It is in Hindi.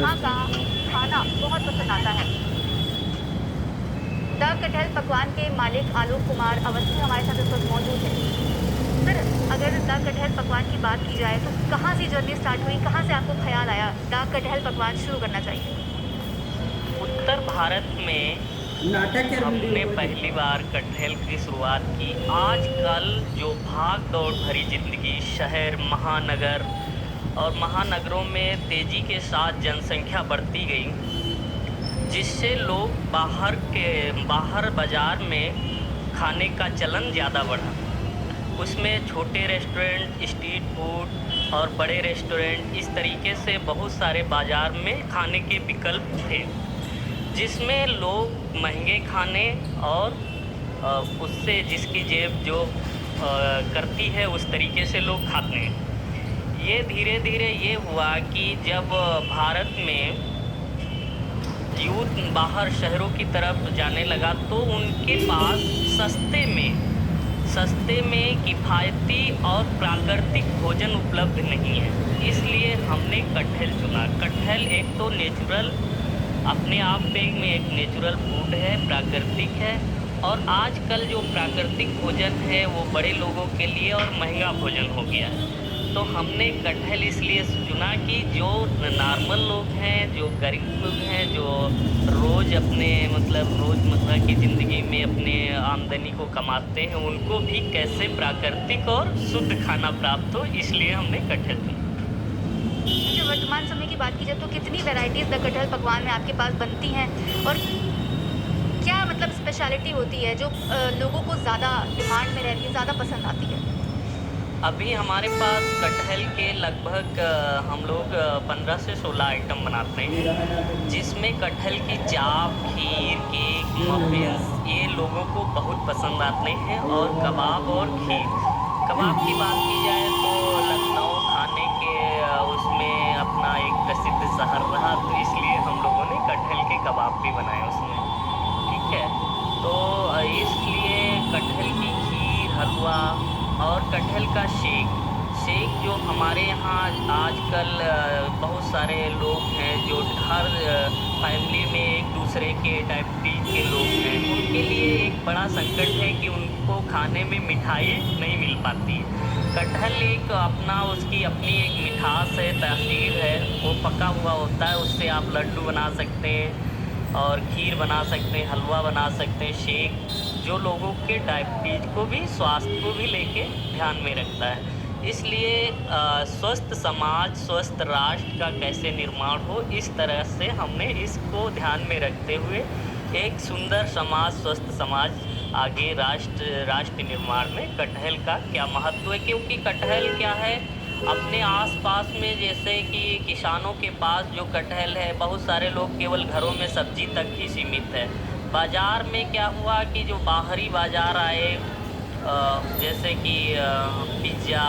कहाँ का खाना बहुत पसंद आता है। द कटहल पकवान के मालिक आलोक कुमार अवस्थी हमारे साथ इस वक्त मौजूद है। सर, अगर द कटहल पकवान की बात की जाए तो कहाँ से जर्नी स्टार्ट हुई, कहाँ से आपको ख्याल आया द कटहल पकवान शुरू करना चाहिए? उत्तर भारत में नाटक केर वीडियो हमने मध्ये पहली बार कटहल की शुरुआत की। आजकल जो भाग दौड़ भरी जिंदगी, शहर, महानगर और महानगरों में तेजी के साथ जनसंख्या बढ़ती गई, जिससे लोग बाहर बाजार में खाने का चलन ज़्यादा बढ़ा। उसमें छोटे रेस्टोरेंट, स्ट्रीट फूड और बड़े रेस्टोरेंट, इस तरीके से बहुत सारे बाज़ार में खाने के विकल्प थे, जिसमें लोग महंगे खाने और उससे जिसकी जेब जो करती है उस तरीके से लोग खाते हैं। ये धीरे धीरे ये हुआ कि जब भारत में यूथ बाहर शहरों की तरफ जाने लगा तो उनके पास सस्ते में किफ़ायती और प्राकृतिक भोजन उपलब्ध नहीं है। इसलिए हमने कटहल चुना। कटहल एक तो नेचुरल, अपने आप में एक नेचुरल फूड है, प्राकृतिक है, और आजकल जो प्राकृतिक भोजन है वो बड़े लोगों के लिए और महंगा भोजन हो गया है। तो हमने कटहल इसलिए चुना कि जो नॉर्मल लोग हैं, जो गरीब लोग हैं, जो रोज़मर्रा की ज़िंदगी में अपने आमदनी को कमाते हैं, उनको भी कैसे प्राकृतिक और शुद्ध खाना प्राप्त हो, इसलिए हमने कटहल चुना। जो वर्तमान समय की बात की जाए तो कितनी वैरायटीज़ द कटहल पकवान में आपके पास बनती हैं और क्या मतलब स्पेशलिटी होती है जो लोगों को ज़्यादा डिमांड में रहती है, ज़्यादा पसंद आती है? अभी हमारे पास कटहल के लगभग हम लोग 15 से 16 आइटम बनाते हैं, जिसमें कटहल की चाप, खीर, केक, मफ़िन्स ये लोगों को बहुत पसंद आते हैं, और कबाब और खीर। कबाब की बात की जाए तो लखनऊ खाने के उसमें अपना एक प्रसिद्ध शहर रहा, तो इसलिए हम लोगों ने कटहल के कबाब भी बनाए उसमें। ठीक है, तो इसलिए कटहल की खीर, हलवा और कटहल का शेक जो हमारे यहाँ आजकल बहुत सारे लोग हैं जो हर फैमिली में एक दूसरे के डायबिटीज के लोग हैं, उनके लिए एक बड़ा संकट है कि उनको खाने में मिठाई नहीं मिल पाती है। कटहल एक अपना उसकी अपनी एक मिठास है, तासीर है, वो पका हुआ होता है, उससे आप लड्डू बना सकते हैं और खीर बना सकते हैं, हलवा बना सकते हैं, शेक जो लोगों के डायबिटीज़ को भी, स्वास्थ्य को भी लेके ध्यान में रखता है। इसलिए स्वस्थ समाज, स्वस्थ राष्ट्र का कैसे निर्माण हो, इस तरह से हमने इसको ध्यान में रखते हुए एक सुंदर समाज, स्वस्थ समाज आगे राष्ट्र निर्माण में कटहल का क्या महत्व है। क्योंकि कटहल क्या है, अपने आस-पास में जैसे कि किसानों के पास जो कटहल है, बहुत सारे लोग केवल घरों में सब्ज़ी तक ही सीमित है। बाज़ार में क्या हुआ कि जो बाहरी बाज़ार आए, जैसे कि पिज़्ज़ा